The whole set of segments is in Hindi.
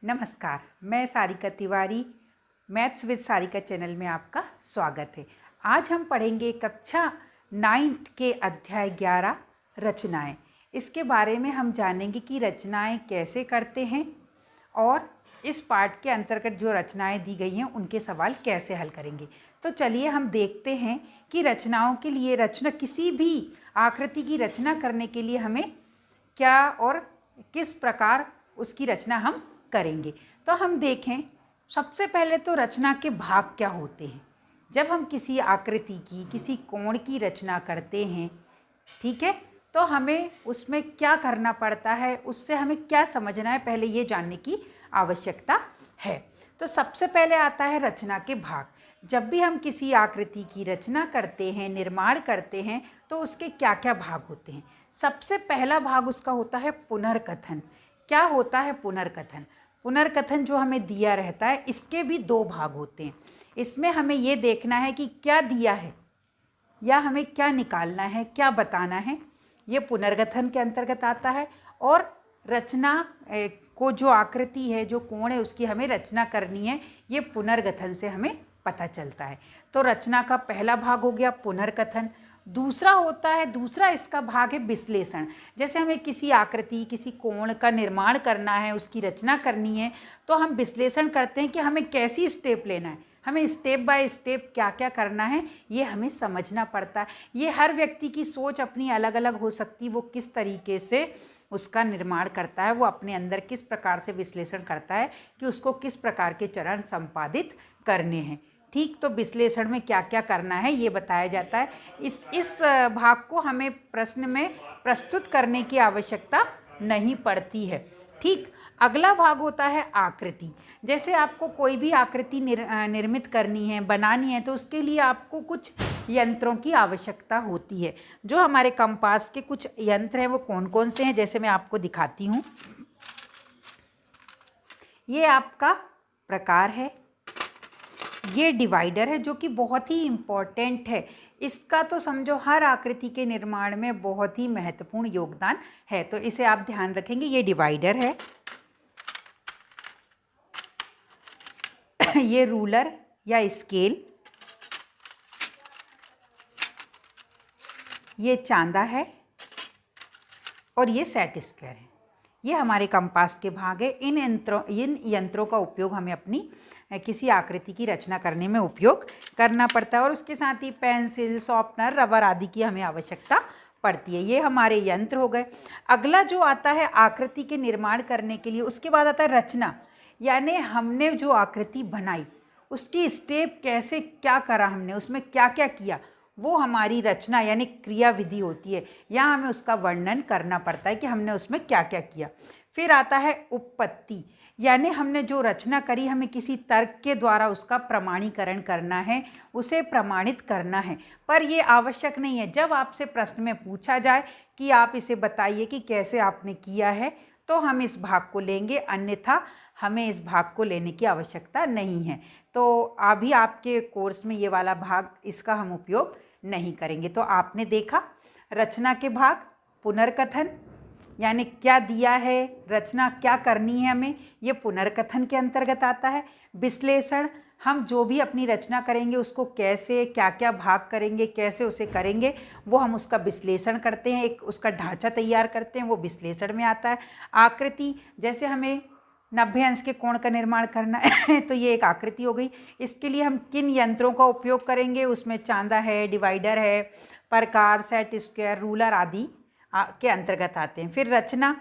नमस्कार, मैं Sarika Tiwari, maths with Sarika channel में आपका स्वागत है। आज हम पढ़ेंगे कक्षा 9th के अध्याय 11 रचनाएं। इसके बारे में हम जानेंगे कि रचनाएं कैसे करते हैं और इस पाठ के अंतर्गत जो रचनाएं दी गई हैं उनके सवाल कैसे हल करेंगे। तो चलिए हम देखते हैं कि रचनाओं के लिए किसी भी आकृति की रचना करने के लिए हमें क्या और किस प्रकार उसकी रचना हम करेंगे। तो हम देखें, सबसे पहले तो रचना के भाग क्या होते हैं। जब हम किसी आकृति की, किसी कोण की रचना करते हैं, ठीक है, तो हमें उसमें क्या करना पड़ता है, उससे हमें क्या समझना है, पहले ये जानने की आवश्यकता है। तो सबसे पहले आता है रचना के भाग। जब भी हम किसी आकृति की रचना करते हैं, निर्माण करते हैं, तो उसके क्या क्या भाग होते हैं। सबसे पहला भाग उसका होता है पुनर्कथन। क्या होता है पुनर्कथन? पुनर्कथन जो हमें दिया रहता है, इसके भी दो भाग होते हैं। इसमें हमें ये देखना है कि क्या दिया है या हमें क्या निकालना है, क्या बताना है, ये पुनर्कथन के अंतर्गत आता है। और रचना को जो आकृति है, जो कोण है, उसकी हमें रचना करनी है, ये पुनर्कथन से हमें पता चलता है। तो रचना का पहला भाग हो गया पुनर्कथन। दूसरा इसका भाग है विश्लेषण। जैसे हमें किसी आकृति, किसी कोण का निर्माण करना है, उसकी रचना करनी है, तो हम विश्लेषण करते हैं कि हमें कैसी स्टेप लेना है, हमें स्टेप बाय स्टेप क्या क्या करना है, ये हमें समझना पड़ता है। ये हर व्यक्ति की सोच अपनी अलग अलग हो सकती है, वो किस तरीके से उसका निर्माण करता है, वो अपने अंदर किस प्रकार से विश्लेषण करता है कि उसको किस प्रकार के चरण संपादित करने हैं। ठीक, तो विश्लेषण में क्या क्या करना है ये बताया जाता है। इस भाग को हमें प्रश्न में प्रस्तुत करने की आवश्यकता नहीं पड़ती है। ठीक, अगला भाग होता है आकृति। जैसे आपको कोई भी आकृति निर्मित करनी है, बनानी है, तो उसके लिए आपको कुछ यंत्रों की आवश्यकता होती है। जो हमारे कंपास के कुछ यंत्र हैं वो कौन कौन से हैं, जैसे मैं आपको दिखाती हूँ। ये आपका प्रकार है, ये डिवाइडर है जो कि बहुत ही इम्पॉर्टेंट है। इसका तो समझो हर आकृति के निर्माण में बहुत ही महत्वपूर्ण योगदान है, तो इसे आप ध्यान रखेंगे। ये डिवाइडर है, ये रूलर या स्केल, ये चांदा है और ये सेट स्क्वायर है। ये हमारे कंपास के भाग है। इन यंत्रों का उपयोग हमें अपनी किसी आकृति की रचना करने में उपयोग करना पड़ता है। और उसके साथ ही पेंसिल, शॉर्पनर, रबर आदि की हमें आवश्यकता पड़ती है। ये हमारे यंत्र हो गए। अगला जो आता है आकृति के निर्माण करने के लिए, उसके बाद आता है रचना। यानी हमने जो आकृति बनाई उसकी स्टेप कैसे क्या करा, हमने उसमें क्या क्या किया, वो हमारी रचना यानी क्रिया विधि होती है। यहाँ हमें उसका वर्णन करना पड़ता है कि हमने उसमें क्या क्या किया। फिर आता है उपपत्ति, यानी हमने जो रचना करी, हमें किसी तर्क के द्वारा उसका प्रमाणीकरण करना है, उसे प्रमाणित करना है। पर ये आवश्यक नहीं है। जब आपसे प्रश्न में पूछा जाए कि आप इसे बताइए कि कैसे आपने किया है, तो हम इस भाग को लेंगे, अन्यथा हमें इस भाग को लेने की आवश्यकता नहीं है। तो अभी आपके कोर्स में ये वाला भाग, इसका हम उपयोग नहीं करेंगे। तो आपने देखा रचना के भाग, पुनर्कथन यानी क्या दिया है, रचना क्या करनी है हमें, ये पुनर्कथन के अंतर्गत आता है। विश्लेषण, हम जो भी अपनी रचना करेंगे उसको कैसे, क्या क्या भाग करेंगे, कैसे उसे करेंगे, वो हम उसका विश्लेषण करते हैं, एक उसका ढांचा तैयार करते हैं, वो विश्लेषण में आता है। आकृति, जैसे हमें 90 अंश के कोण का निर्माण करना है तो ये एक आकृति हो गई। इसके लिए हम किन यंत्रों का उपयोग करेंगे, उसमें चांदा है, डिवाइडर है, प्रकार, सेट स्क्वायर, रूलर आदि के अंतर्गत आते हैं। फिर रचना,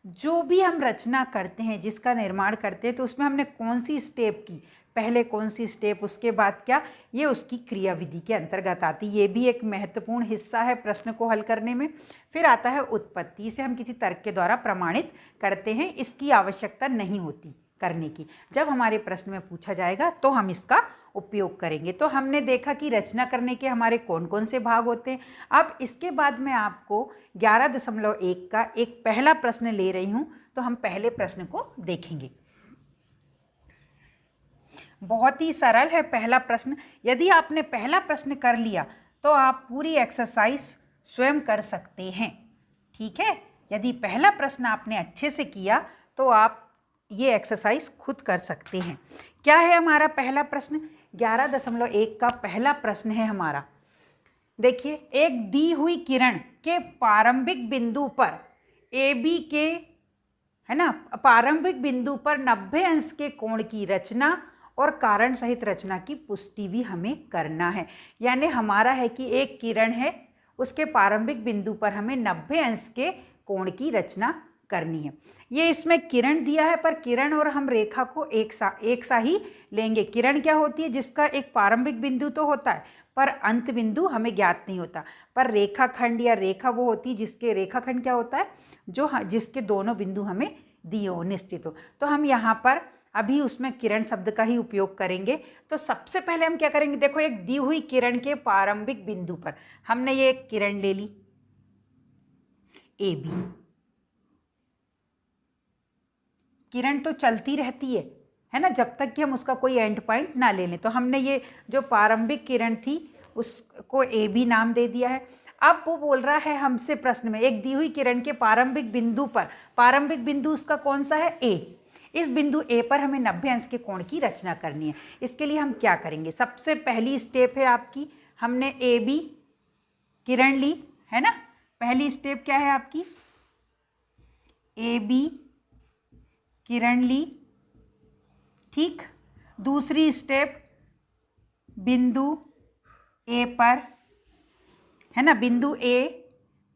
जो भी हम रचना करते हैं, जिसका निर्माण करते हैं, तो उसमें हमने कौन सी स्टेप की, पहले कौन सी स्टेप, उसके बाद क्या, ये उसकी क्रिया विधि के अंतर्गत आती है। ये भी एक महत्वपूर्ण हिस्सा है प्रश्न को हल करने में। फिर आता है उत्पत्ति, इसे हम किसी तर्क के द्वारा प्रमाणित करते हैं, इसकी आवश्यकता नहीं होती करने की। जब हमारे प्रश्न में पूछा जाएगा तो हम इसका उपयोग करेंगे। तो हमने देखा कि रचना करने के हमारे कौन कौन से भाग होते हैं। अब इसके बाद मैं आपको 11.1 का एक पहला प्रश्न ले रही हूँ, तो हम पहले प्रश्न को देखेंगे। बहुत ही सरल है पहला प्रश्न। यदि आपने पहला प्रश्न कर लिया तो आप पूरी एक्सरसाइज स्वयं कर सकते हैं। ठीक है, यदि पहला प्रश्न आपने अच्छे से किया तो आप ये एक्सरसाइज खुद कर सकते हैं। क्या है हमारा पहला प्रश्न? 11.1 का पहला प्रश्न है हमारा। देखिए, एक दी हुई किरण के प्रारंभिक बिंदु पर ए बी के, है ना, प्रारंभिक बिंदु पर 90 अंश के कोण की रचना और कारण सहित रचना की पुष्टि भी हमें करना है। यानी हमारा है कि एक किरण है, उसके प्रारंभिक बिंदु पर हमें 90 अंश के कोण की रचना करनी है। ये इसमें किरण दिया है, पर किरण और हम रेखा को एक सा ही लेंगे। किरण क्या होती है? जिसका एक प्रारंभिक बिंदु तो होता है पर अंत बिंदु हमें ज्ञात नहीं होता। पर रेखाखंड या रेखा वो होती है जिसके, रेखाखंड क्या होता है? जो जिसके दोनों बिंदु हमें दिए हो, निश्चित हो। तो हम यहाँ पर अभी उसमें किरण शब्द का ही उपयोग करेंगे। तो सबसे पहले हम क्या करेंगे? देखो, एक दी हुई किरण के प्रारंभिक बिंदु पर हमने ये एक किरण ले ली ए बी। किरण तो चलती रहती है ना, जब तक कि हम उसका कोई एंड पॉइंट ना ले लें। तो हमने ये जो प्रारंभिक किरण थी उसको ए बी नाम दे दिया है। अब वो बोल रहा है हमसे प्रश्न में, एक दी हुई किरण के प्रारंभिक बिंदु पर, प्रारंभिक बिंदु उसका कौन सा है? ए। इस बिंदु ए पर हमें 90 अंश के कोण की रचना करनी है। इसके लिए हम क्या करेंगे? सबसे पहली स्टेप है आपकी, हमने ए बी किरण ली, है ना। पहली स्टेप क्या है आपकी? ए बी किरण ली, ठीक। दूसरी स्टेप, बिंदु ए पर, है ना, बिंदु ए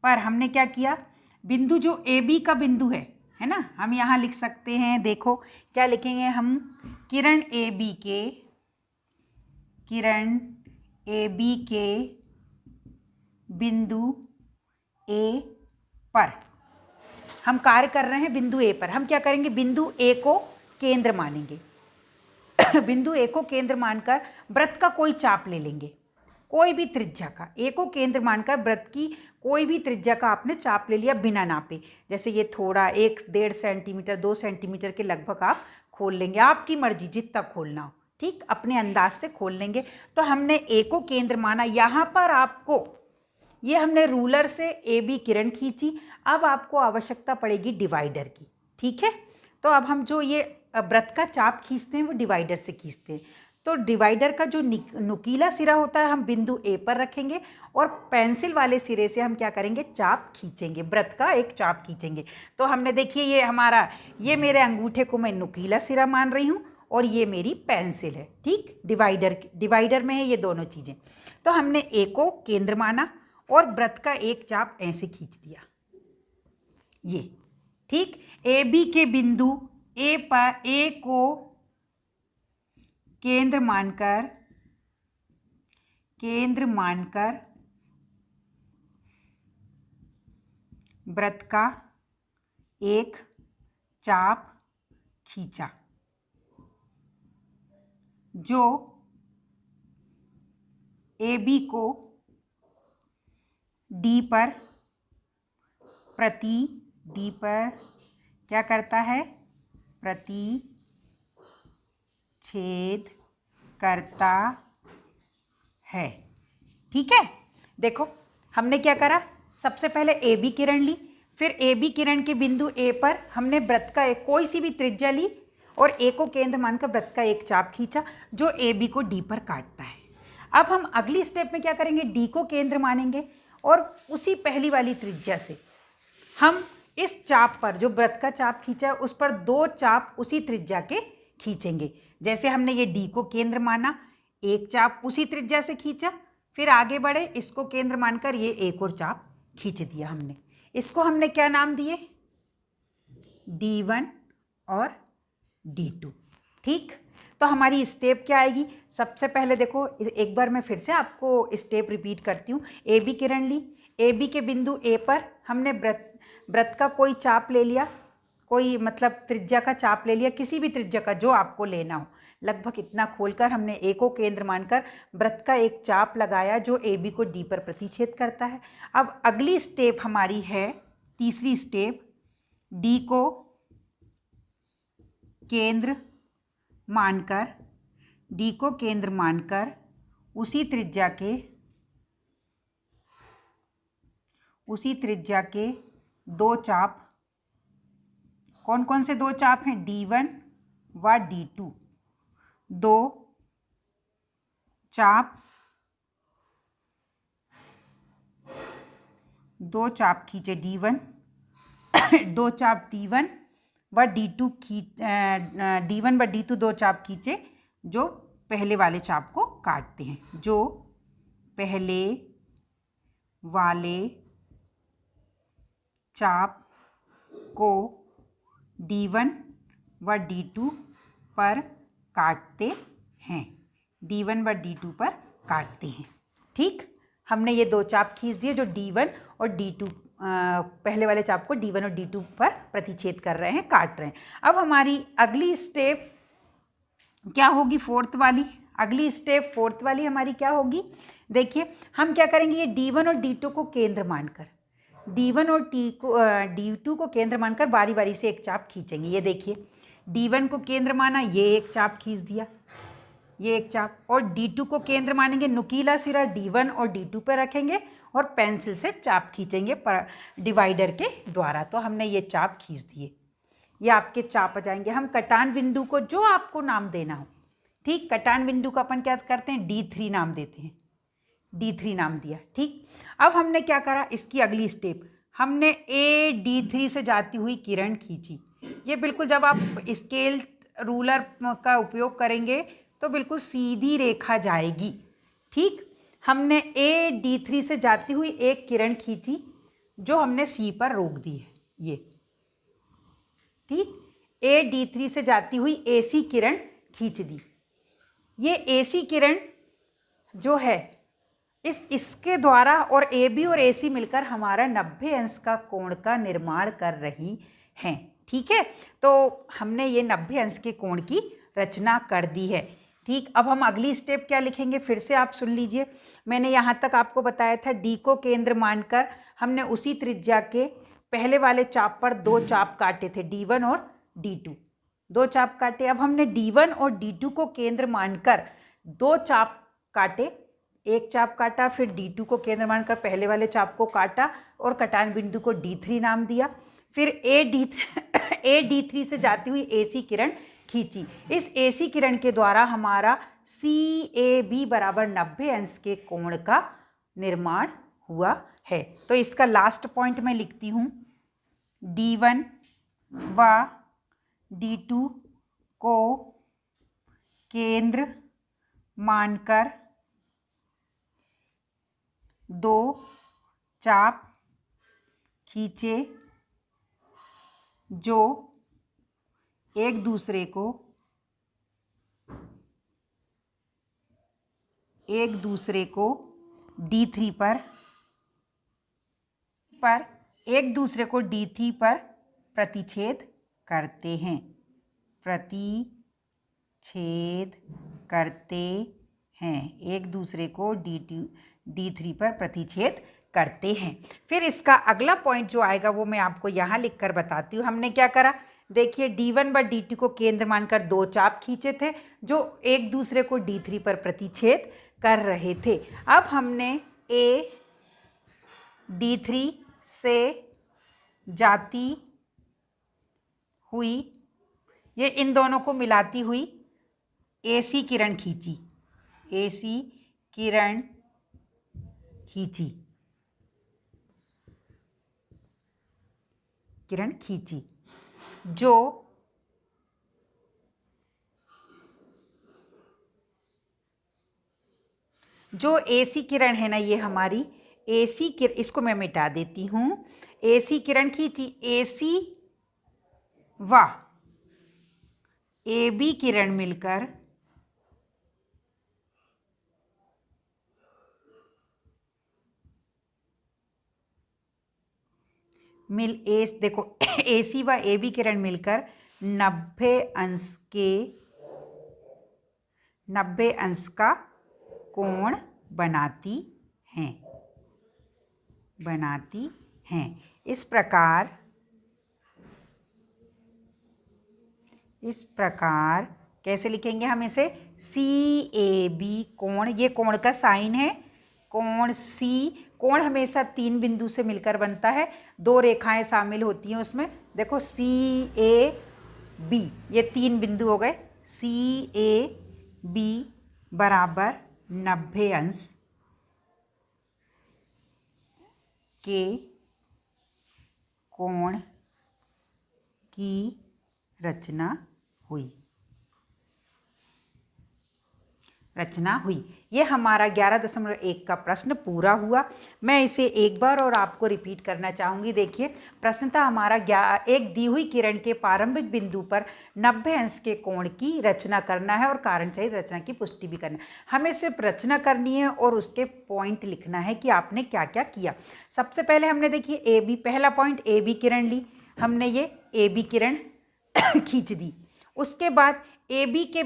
पर हमने क्या किया? बिंदु जो ए बी का बिंदु है ना, हम यहाँ लिख सकते हैं। देखो क्या लिखेंगे हम? किरण ए बी के, किरण ए बी के बिंदु ए पर हम कार्य कर रहे हैं। बिंदु ए पर हम क्या करेंगे? बिंदु ए को केंद्र मानेंगे। बिंदु ए को केंद्र मानकर वृत्त का कोई चाप ले लेंगे, कोई भी त्रिज्या का। ए को केंद्र मानकर वृत्त की कोई भी त्रिज्या का आपने चाप ले लिया बिना नापे। जैसे ये थोड़ा 1-1.5 सेंटीमीटर, 2 सेंटीमीटर के लगभग आप खोल लेंगे, आपकी मर्जी जितना खोलना हो, ठीक, अपने अंदाज से खोल लेंगे। तो हमने ए को केंद्र माना। यहाँ पर आपको, ये हमने रूलर से ए बी किरण खींची। अब आपको आवश्यकता पड़ेगी डिवाइडर की, ठीक है। तो अब हम जो ये वृत्त का चाप खींचते हैं वो डिवाइडर से खींचते हैं। तो डिवाइडर का जो नुकीला सिरा होता है हम बिंदु ए पर रखेंगे और पेंसिल वाले सिरे से हम क्या करेंगे? चाप खींचेंगे, वृत्त का एक चाप खींचेंगे। तो हमने, देखिए, ये हमारा, ये मेरे अंगूठे को मैं नुकीला सिरा मान रही हूँ और ये मेरी पेंसिल है, ठीक। डिवाइडर में है ये दोनों चीज़ें। तो हमने ए को केंद्र माना और वृत्त का एक चाप ऐसे खींच दिया, ये, ठीक। ए बी के बिंदु ए पर, ए को केंद्र मानकर वृत्त का एक चाप खींचा, जो ए बी को डी पर क्या करता है? प्रतिच्छेद करता है, ठीक है। देखो हमने क्या करा? सबसे पहले ए बी किरण ली, फिर ए बी किरण के बिंदु ए पर हमने वृत्त का एक, कोई सी भी त्रिज्या ली और ए को केंद्र मानकर वृत्त का एक चाप खींचा जो ए बी को डी पर काटता है। अब हम अगली स्टेप में क्या करेंगे? डी को केंद्र मानेंगे और उसी पहली वाली त्रिज्या से हम इस चाप पर, जो वृत्त का चाप खींचा है, उस पर 2 चाप उसी त्रिज्या के खींचेंगे। जैसे हमने ये डी को केंद्र माना, एक चाप उसी त्रिज्या से खींचा, फिर आगे बढ़े, इसको केंद्र मानकर ये एक और चाप खींच दिया हमने। इसको हमने क्या नाम दिए? D1 और D2, ठीक। तो हमारी स्टेप क्या आएगी? सबसे पहले देखो, एक बार मैं फिर से आपको स्टेप रिपीट करती हूँ। A B Kiran Lee, A B के बिंदु ए पर हमने वृत्त का कोई चाप ले लिया, कोई मतलब त्रिज्या का चाप ले लिया, किसी भी त्रिज्या का जो आपको लेना हो, लगभग इतना खोलकर हमने ए को केंद्र मानकर वृत्त का एक चाप लगाया जो ए बी को डी पर प्रतिच्छेद करता है। अब अगली स्टेप हमारी है, तीसरी स्टेप, डी को केंद्र मानकर उसी त्रिज्या के 2 चाप कौन कौन से दो चाप हैं? D1 व D2। दो चाप खींचे D1 दो चाप D1 व D2 D1 व D2 दो चाप खींचे जो पहले वाले चाप को काटते हैं, जो पहले वाले चाप को D1 व D2 पर काटते हैं, D1 व D2 पर काटते हैं। ठीक, हमने ये दो चाप खींच दिए जो D1 और D2 पहले वाले चाप को D1 और D2 पर प्रतिच्छेद कर रहे हैं, काट रहे हैं। अब हमारी अगली स्टेप क्या होगी? फोर्थ वाली। अगली स्टेप फोर्थ वाली हमारी क्या होगी? देखिए हम क्या करेंगे, ये D1 और D2 को केंद्र मानकर, D1 और D2 को केंद्र मानकर बारी बारी से एक चाप खींचेंगे। ये देखिए D1 को केंद्र माना, ये एक चाप खींच दिया, ये एक चाप, और D2 को केंद्र मानेंगे, नुकीला सिरा D1 और D2 पर रखेंगे और पेंसिल से चाप खींचेंगे डिवाइडर के द्वारा। तो हमने ये चाप खींच दिए, ये आपके चाप आ जाएंगे। हम कटान बिंदु को जो आपको नाम देना हो, ठीक, कटान बिंदु को अपन क्या करते हैं? D3 नाम देते हैं, D3 नाम दिया। ठीक, अब हमने क्या करा? इसकी अगली स्टेप हमने D3 से जाती हुई किरण खींची। ये बिल्कुल जब आप स्केल रूलर का उपयोग करेंगे तो बिल्कुल सीधी रेखा जाएगी। ठीक, हमने D3 से जाती हुई एक किरण खींची जो हमने C पर रोक दी है, ये ठीक। D3 से जाती हुई AC किरण खींच दी। ये AC किरण जो है इसके द्वारा और AB और AC मिलकर हमारा 90 अंश का कोण का निर्माण कर रही हैं। ठीक है, तो हमने ये 90 अंश के कोण की रचना कर दी है। ठीक, अब हम अगली स्टेप क्या लिखेंगे? फिर से आप सुन लीजिए। मैंने यहाँ तक आपको बताया था D को केंद्र मानकर हमने उसी त्रिज्या के पहले वाले चाप पर दो चाप काटे थे, D1 और D2, दो चाप काटे। अब हमने D1 और D2 को केंद्र मानकर दो चाप काटे, एक चाप काटा, फिर D2 को केंद्र मानकर पहले वाले चाप को काटा और कटान बिंदु को D3 नाम दिया। फिर D3 से जाती हुई AC किरण खींची। इस AC किरण के द्वारा हमारा CAB बराबर 90 अंश के कोण का निर्माण हुआ है। तो इसका लास्ट पॉइंट मैं लिखती हूँ, D1 व D2 को केंद्र मानकर दो चाप खींचे जो एक दूसरे को D3 पर एक दूसरे को D3 पर प्रतिच्छेद करते हैं, एक दूसरे को D3 पर प्रतिच्छेद करते हैं। फिर इसका अगला पॉइंट जो आएगा वो मैं आपको यहाँ लिखकर बताती हूँ। हमने क्या करा? देखिए D1 व D2 को केंद्र मानकर दो चाप खींचे थे जो एक दूसरे को D3 पर प्रतिच्छेद कर रहे थे। अब हमने D3 से जाती हुई, ये इन दोनों को मिलाती हुई AC किरण खींची, जो AC किरण है ना, ये हमारी AC किरण, इसको मैं मिटा देती हूँ। AC किरण खींची, AC व AB किरण मिलकर देखो AC व AB किरण मिलकर 90 अंश का कोण बनाती हैं। इस प्रकार कैसे लिखेंगे हम इसे? CAB कोण, ये कोण का साइन है, कोण C, कोण हमेशा 3 बिंदु से मिलकर बनता है, 2 रेखाएं शामिल होती हैं उसमें। देखो CAB, ये 3 बिंदु हो गए। CAB बराबर 90 अंश के कोण की रचना हुई। ये हमारा 11.1 का प्रश्न पूरा हुआ। मैं इसे एक बार और आपको रिपीट करना चाहूँगी। देखिए, प्रश्न था हमारा एक दी हुई किरण के प्रारंभिक बिंदु पर 90 अंश के कोण की रचना करना है और कारण सहित रचना की पुष्टि भी करना है। हमें सिर्फ रचना करनी है और उसके पॉइंट लिखना है कि आपने क्या क्या किया। सबसे पहले हमने देखिए AB, पहला पॉइंट AB किरण ली हमने, ये AB किरण खींच दी। उसके बाद AB के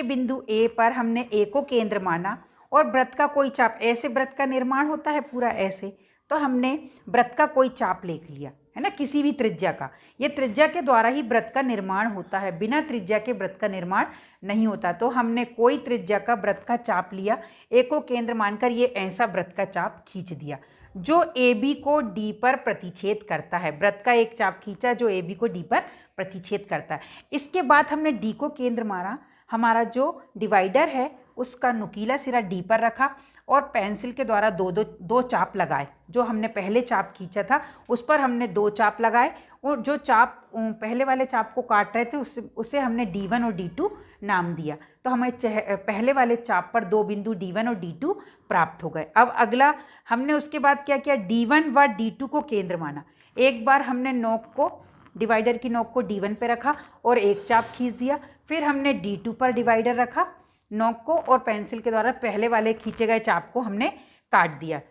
बिंदु A पर हमने A को केंद्र माना और वृत्त का कोई चाप, ऐसे वृत्त का निर्माण होता है पूरा ऐसे, तो हमने वृत्त का कोई चाप लिख लिया है ना, किसी भी त्रिज्या का। ये त्रिज्या के द्वारा ही वृत्त का निर्माण होता है, बिना त्रिज्या के वृत्त का निर्माण नहीं होता। तो हमने कोई त्रिज्या का वृत्त का चाप लिया, A को केंद्र मानकर ये ऐसा वृत्त का चाप खींच दिया जो AB को D पर प्रतिच्छेद करता है। वृत्त का एक चाप खींचा जो AB को D पर प्रतिच्छेद करता है। इसके बाद हमने D को केंद्र माना, हमारा जो डिवाइडर है उसका नुकीला सिरा D पर रखा और पेंसिल के द्वारा दो चाप लगाए। जो हमने पहले चाप खींचा था उस पर हमने 2 चाप लगाए और जो चाप पहले वाले चाप को काट रहे थे उसे हमने D1 और D2 नाम दिया। तो हमें पहले वाले चाप पर 2 बिंदु D1 और D2 प्राप्त हो गए। अब अगला हमने उसके बाद क्या किया, D1 व D2 को केंद्र माना। एक बार हमने नोक को, डिवाइडर की नोक को D1 पे रखा और एक चाप खींच दिया। फिर हमने D2 पर डिवाइडर रखा नोक को और पेंसिल के द्वारा पहले वाले खींचे गए चाप को हमने काट दिया।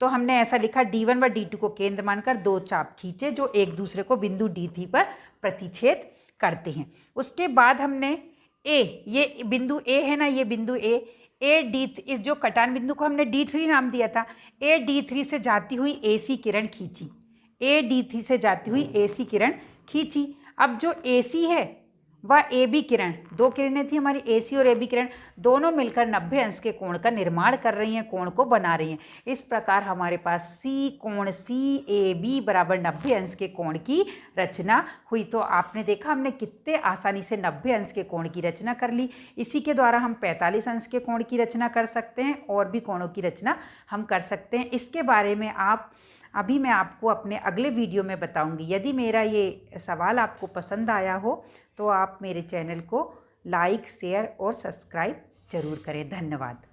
तो हमने ऐसा लिखा, D1 व D2 को केंद्र मानकर 2 चाप खींचे जो एक दूसरे को बिंदु D3 पर प्रतिच्छेद करते हैं। उसके बाद हमने ये बिंदु A है ना, ये बिंदु इस जो कटान बिंदु को हमने D3 नाम दिया था। D3 से जाती हुई AC किरण खींची, D3 से जाती हुई AC किरण खींची। अब जो AC है वह AB किरण, 2 किरणें थी हमारी, AC और AB किरण दोनों मिलकर 90 अंश के कोण का निर्माण कर रही हैं, कोण को बना रही हैं। इस प्रकार हमारे पास कोण CAB बराबर 90 अंश के कोण की रचना हुई। तो आपने देखा हमने कितने आसानी से 90 अंश के कोण की रचना कर ली। इसी के द्वारा हम 45 अंश के कोण की रचना कर सकते हैं और भी कोणों की रचना हम कर सकते हैं। इसके बारे में अभी मैं आपको अपने अगले वीडियो में बताऊंगी। यदि मेरा ये सवाल आपको पसंद आया हो तो आप मेरे चैनल को लाइक, शेयर और सब्सक्राइब जरूर करें। धन्यवाद।